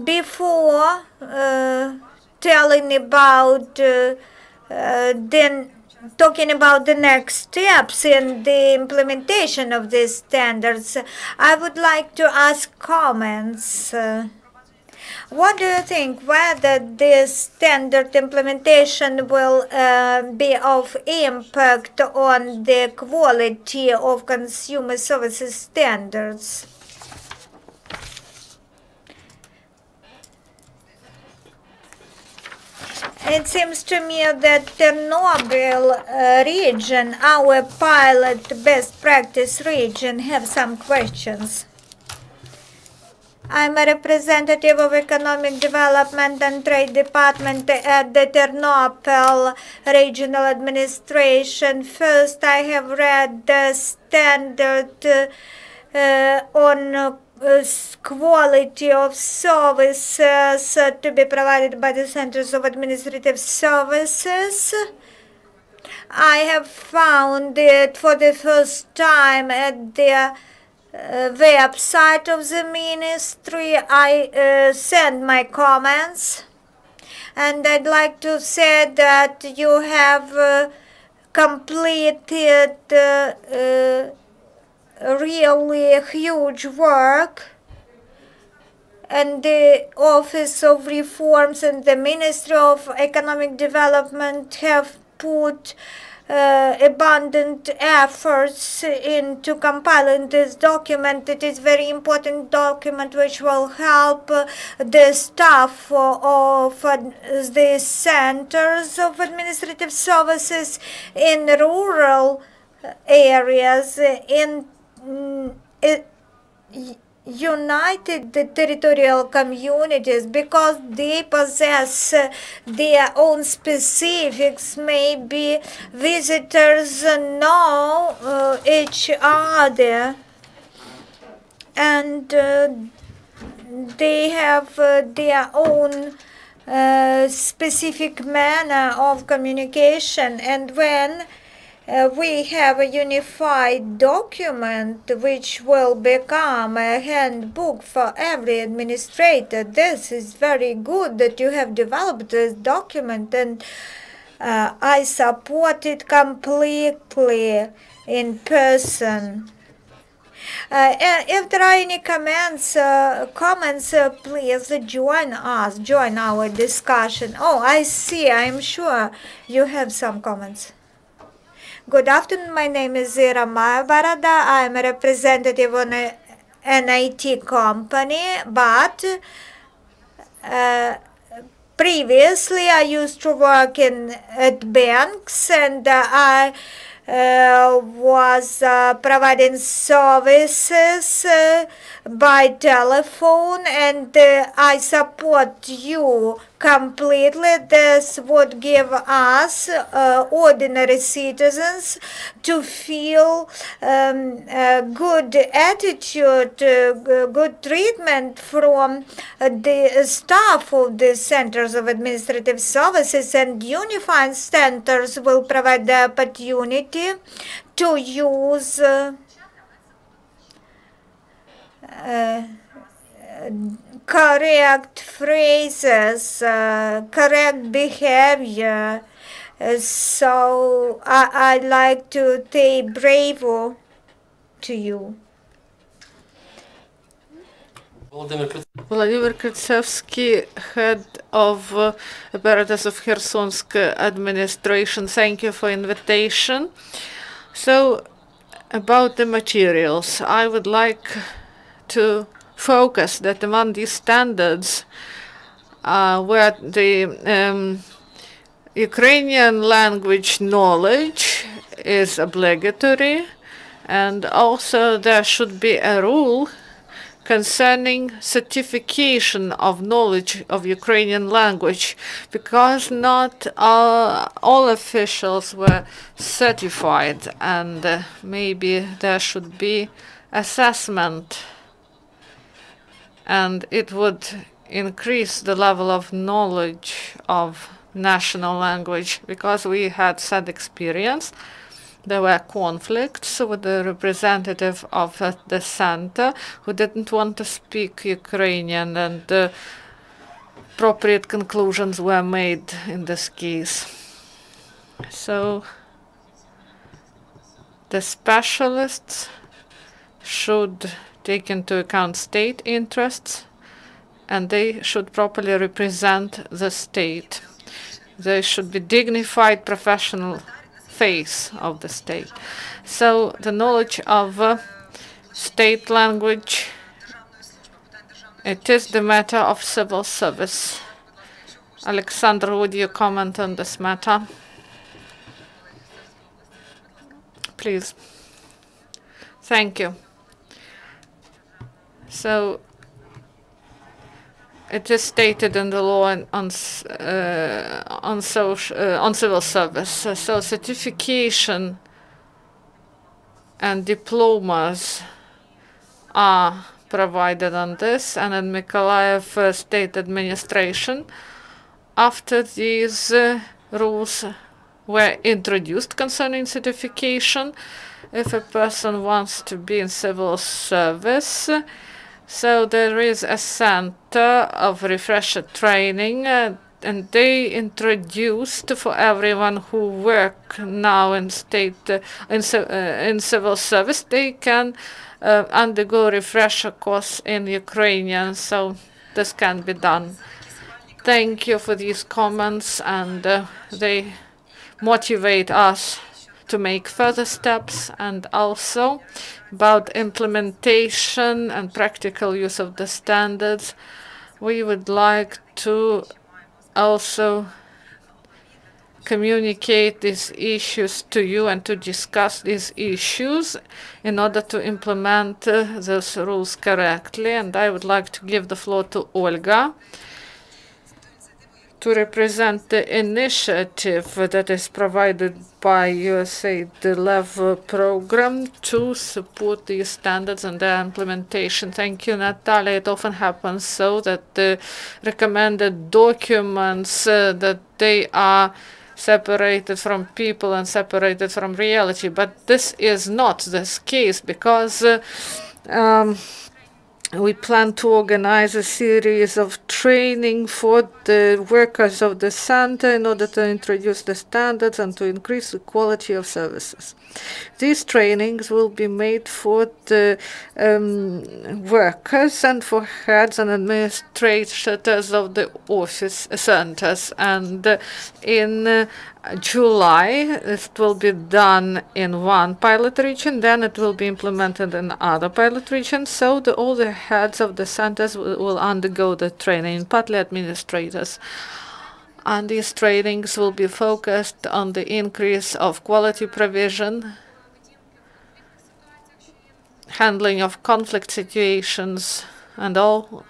Before telling about talking about the next steps in the implementation of these standards, I would like to ask comments. What do you think, whether this standard implementation will be of impact on the quality of consumer services standards? It seems to me that Chernobyl region, our pilot best practice region, have some questions. I'm a representative of Economic Development and Trade Department at the Ternopil Regional Administration. First, I have read the standard on quality of services to be provided by the Centers of Administrative Services. I have found it for the first time at the website of the ministry. I send my comments, and I'd like to say that you have completed really huge work, and the Office of Reforms and the Ministry of Economic Development have put abundant efforts into compiling this document. It is a very important document which will help the staff of the centers of administrative services in rural areas, in united territorial communities, because they possess their own specifics. Maybe visitors know each other, and they have their own specific manner of communication. And when we have a unified document which will become a handbook for every administrator. This is very good that you have developed this document, and I support it completely in person. If there are any comments, please join us, join our discussion. Oh, I see, I'm sure you have some comments. Good afternoon, my name is Ramaya Barada. I'm a representative on an IT company, but previously I used to work at banks, and I was providing services by telephone, and I support you completely. This would give us ordinary citizens to feel good attitude, good treatment from the staff of the centers of administrative services, and unified centers will provide the opportunity to use correct phrases, correct behavior. So I'd like to say bravo to you. Volodymyr Kritsevsky, head of apparatus of Khersonsk administration. Thank you for invitation. So, about the materials, I would like to focus that among these standards where the Ukrainian language knowledge is obligatory, and also there should be a rule concerning certification of knowledge of Ukrainian language, because not all officials were certified, and maybe there should be assessment, and it would increase the level of knowledge of national language, because we had sad experience. There were conflicts with the representative of the center who didn't want to speak Ukrainian, and appropriate conclusions were made in this case. So the specialists should take into account state interests, and they should properly represent the state. They should be dignified professional face of the state. So the knowledge of state language, it is the matter of civil service. Oleksandr, would you comment on this matter? Please. Thank you. So, it is stated in the law on civil service. So certification and diplomas are provided on this, and in Mykolaiv state administration, after these rules were introduced concerning certification, if a person wants to be in civil service, so there is a center of refresher training, and they introduced for everyone who work now in state in civil service, they can undergo refresher course in Ukrainian. So this can be done. Thank you for these comments, and they motivate us to make further steps, and also about implementation and practical use of the standards. We would like to also communicate these issues to you and to discuss these issues in order to implement those rules correctly. And I would like to give the floor to Olga to represent the initiative that is provided by USAID LEV program to support these standards and their implementation. Thank you, Natalia. It often happens so that the recommended documents that they are separated from people and separated from reality, but this is not this case, because we plan to organize a series of training for the workers of the center in order to introduce the standards and to increase the quality of services. These trainings will be made for the workers and for heads and administrators of the office centers. And in July, it will be done in one pilot region, then it will be implemented in other pilot regions, so all the heads of the centers will undergo the training, partly administrators. And these trainings will be focused on the increase of quality provision, handling of conflict situations, and all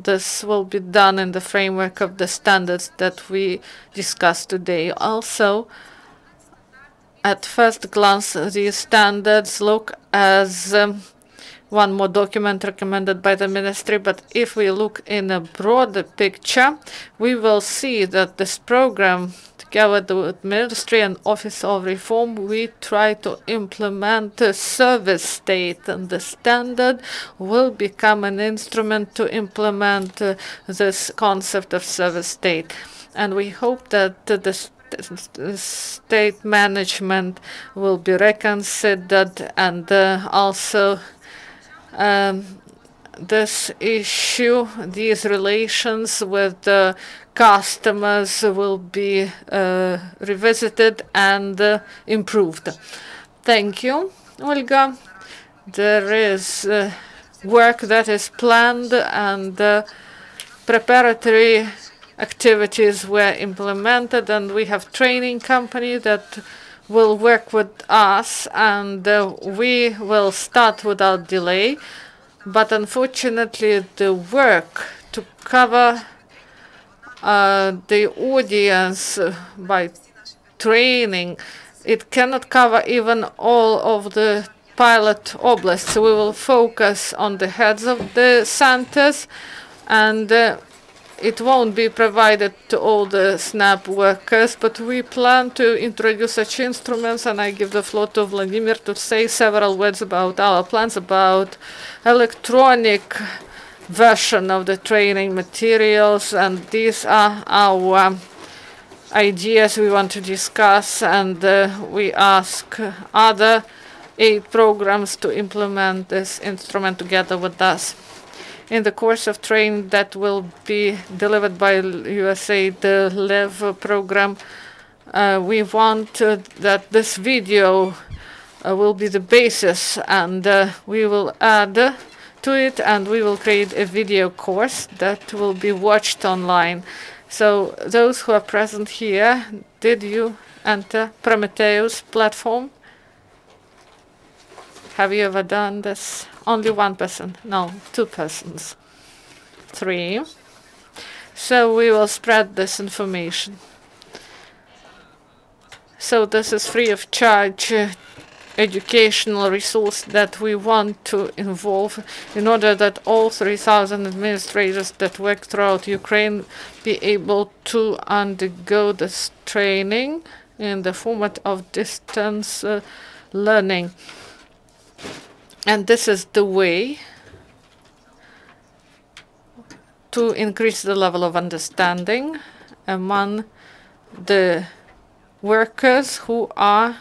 this will be done in the framework of the standards that we discussed today. Also, at first glance, these standards look as one more document recommended by the ministry, but if we look in a broader picture, we will see that this program, together with Ministry and Office of Reform, we try to implement a service state, and the standard will become an instrument to implement this concept of service state. And we hope that the state management will be reconsidered, and also this issue, these relations with the customers will be revisited and improved. Thank you, Olga. There is work that is planned, and preparatory activities were implemented, and we have training company that will work with us, and we will start without delay. But unfortunately, the work to cover the audience by training, it cannot cover even all of the pilot oblasts. We will focus on the heads of the centers, and it won't be provided to all the SNAP workers, but we plan to introduce such instruments, and I give the floor to Volodymyr to say several words about our plans about electronic version of the training materials, and these are our ideas we want to discuss, and we ask other aid programs to implement this instrument together with us. In the course of training that will be delivered by USAID LEV program, we want that this video will be the basis, and we will add to it, and we will create a video course that will be watched online. So those who are present here, did you enter Prometheus platform? Have you ever done this? Only one person? No, 2 persons. 3. So we will spread this information. So this is free of charge educational resource that we want to involve in order that all 3,000 administrators that work throughout Ukraine be able to undergo this training in the format of distance learning. And this is the way to increase the level of understanding among the workers who are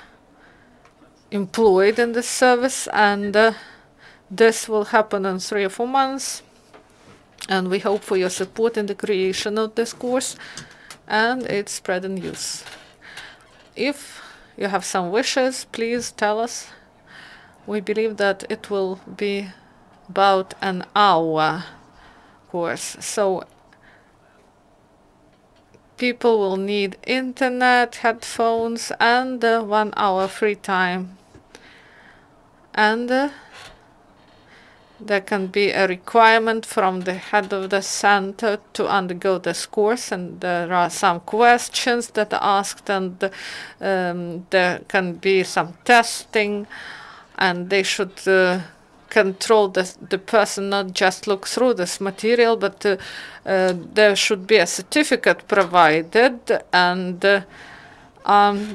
employed in this service, and this will happen in 3 or 4 months, and we hope for your support in the creation of this course and its spread and use. If you have some wishes, please tell us. We believe that it will be about an hour course, so people will need internet, headphones, and 1 hour free time. And there can be a requirement from the head of the center to undergo this course, and there are some questions that are asked, and there can be some testing, and they should control the person, not just look through this material, but there should be a certificate provided, and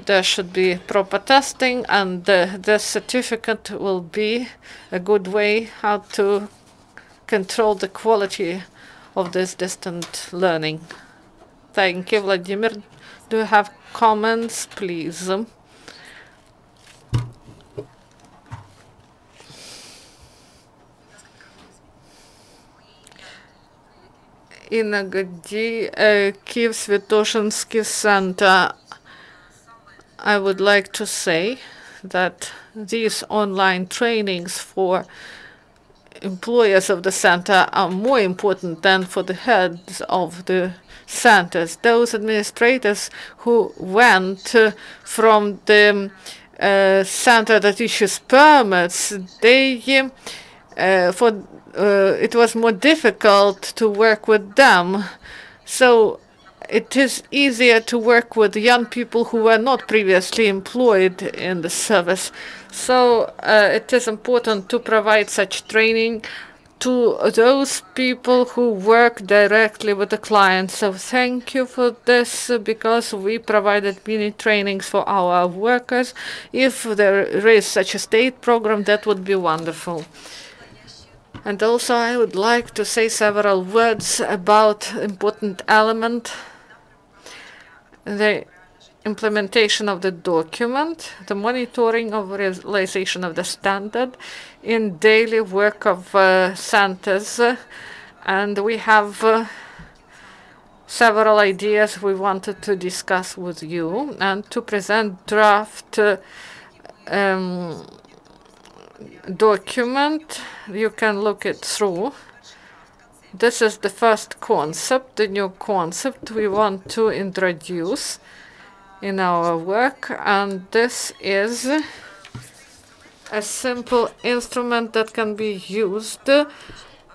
there should be proper testing, and the certificate will be a good way how to control the quality of this distant learning. Thank you, Vladimir. Do you have comments, please? In Kiev Svetoshinsky Center, I would like to say that these online trainings for employers of the center are more important than for the heads of the centers. Those administrators who went from the center that issues permits, it was more difficult to work with them. So it is easier to work with young people who were not previously employed in the service. So it is important to provide such training to those people who work directly with the clients. So thank you for this, because we provided many trainings for our workers. If there is such a state program, that would be wonderful. And also I would like to say several words about important element, the implementation of the document, the monitoring of realization of the standard in daily work of centers. And we have several ideas we wanted to discuss with you and to present draft document. You can look it through. This is the first concept, the new concept we want to introduce in our work, and this is a simple instrument that can be used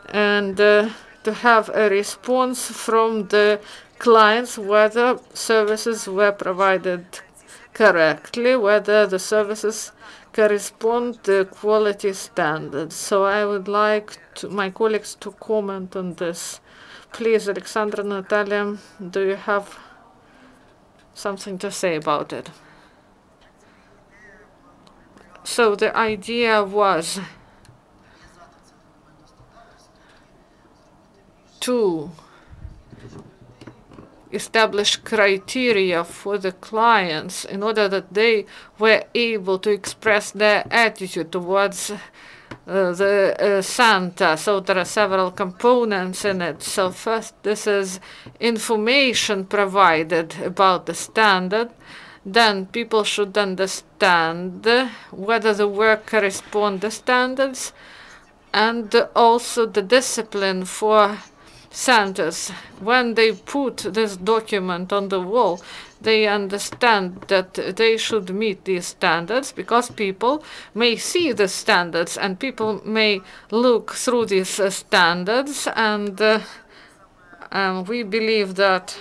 and to have a response from the clients whether services were provided correctly, whether the services correspond to quality standards. So I would like my colleagues to comment on this. Please, Oleksandr, Natalia, do you have something to say about it? So the idea was to establish criteria for the clients in order that they were able to express their attitude towards the center. So there are several components in it. So first, this is information provided about the standard. Then people should understand whether the work corresponds to standards, and also the discipline for Santas, when they put this document on the wall, they understand that they should meet these standards, because people may see the standards and people may look through these standards, and we believe that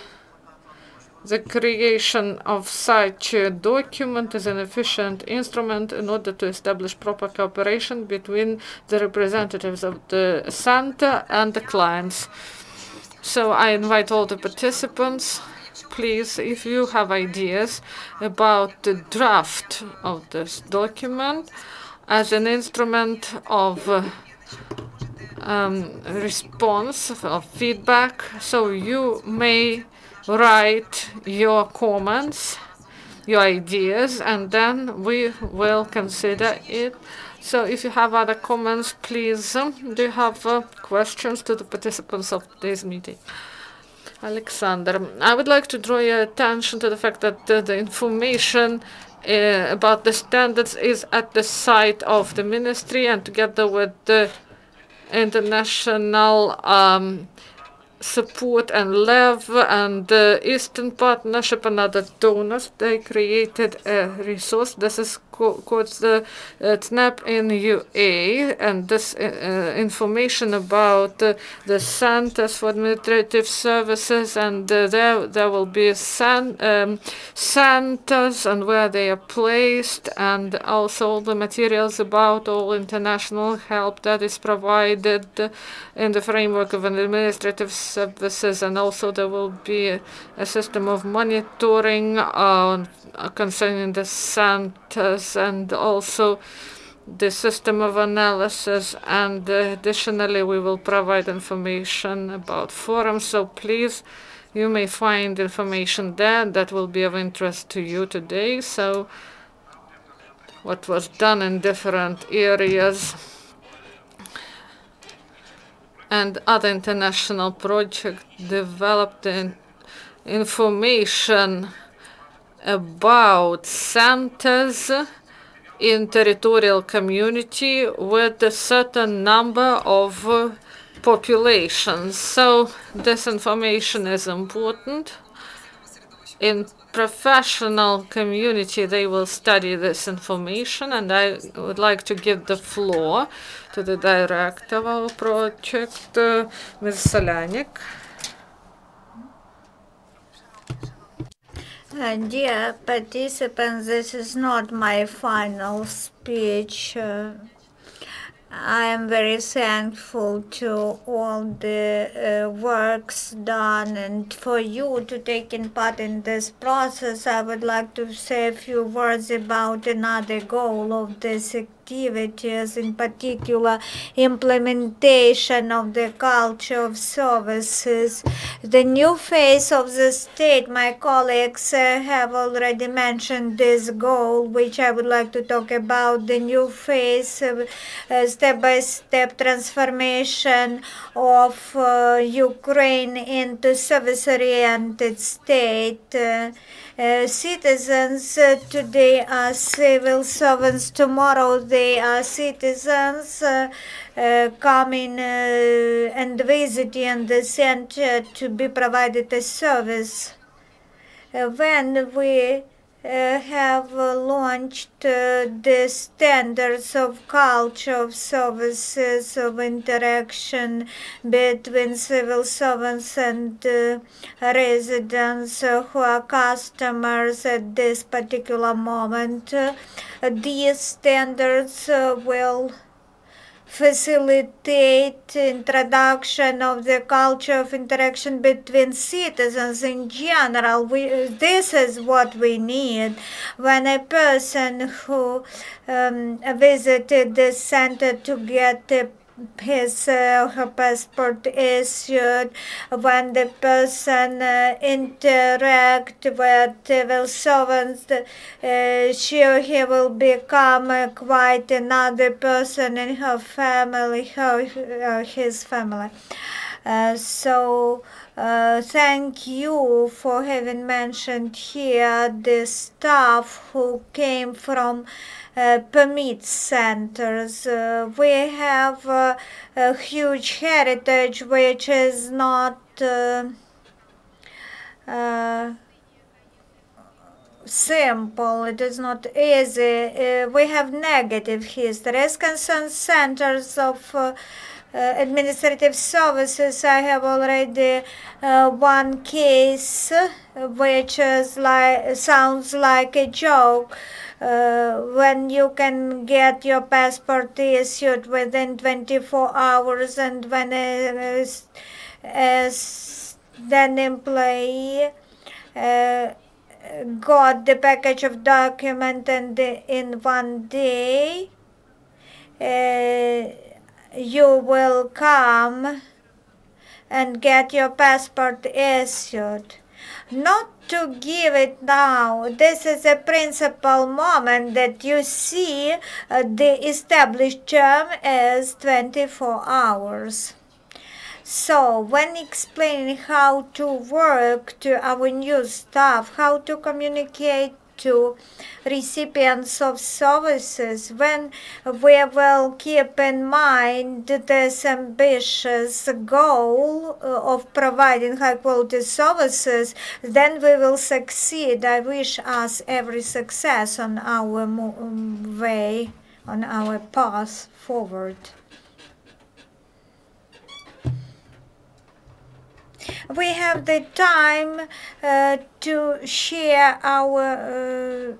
the creation of such a document is an efficient instrument in order to establish proper cooperation between the representatives of the center and the clients. So I invite all the participants, please, if you have ideas about the draft of this document as an instrument of response, of feedback, so you may write your comments, your ideas, and then we will consider it. So if you have other comments, please, do you have questions to the participants of today's meeting? Alexander, I would like to draw your attention to the fact that the information about the standards is at the site of the ministry, and together with the international support and LEV and the Eastern Partnership and other donors, they created a resource. This is called the TNAP in UA, and this information about the centers for administrative services, and there will be centers and where they are placed, and also all the materials about all international help that is provided in the framework of an administrative services, and also there will be a system of monitoring concerning the centers, and also the system of analysis, and additionally we will provide information about forums. So please, you may find information there that will be of interest to you today. So what was done in different areas and other international projects developed information about centers in territorial community with a certain number of populations. So this information is important. In professional community, they will study this information, and I would like to give the floor to the director of our project, Ms. Solyanik. Dear participants, this is not my final speech. I am very thankful to all the works done, and for you to taking part in this process. I would like to say a few words about another goal of this activities, in particular implementation of the culture of services. The new face of the state, my colleagues have already mentioned this goal, which I would like to talk about. The new face, step-by-step transformation of Ukraine into service-oriented state. Citizens today are civil servants, tomorrow they are citizens coming and visiting the center to be provided a service. When we have launched the standards of culture of services, of interaction between civil servants and residents who are customers at this particular moment. These standards will facilitate introduction of the culture of interaction between citizens in general. This is what we need. When a person who visited the center to get his her passport issued, when the person interact with civil servants, she or he will become quite another person in her family, his family. So thank you for having mentioned here the staff who came from permit centers. We have a huge heritage which is not simple, it is not easy. We have negative histories. Concern centers of administrative services, I have already one case which is sounds like a joke. When you can get your passport issued within 24 hours, and when then employee got the package of document, and in one day you will come and get your passport issued. Not to give it now. This is a principal moment that you see the established term as 24 hours. So, when explaining how to work to our new staff, how to communicate to recipients of services, when we will keep in mind this ambitious goal of providing high quality services, then we will succeed. I wish us every success on our way, on our path forward. We have the time to share our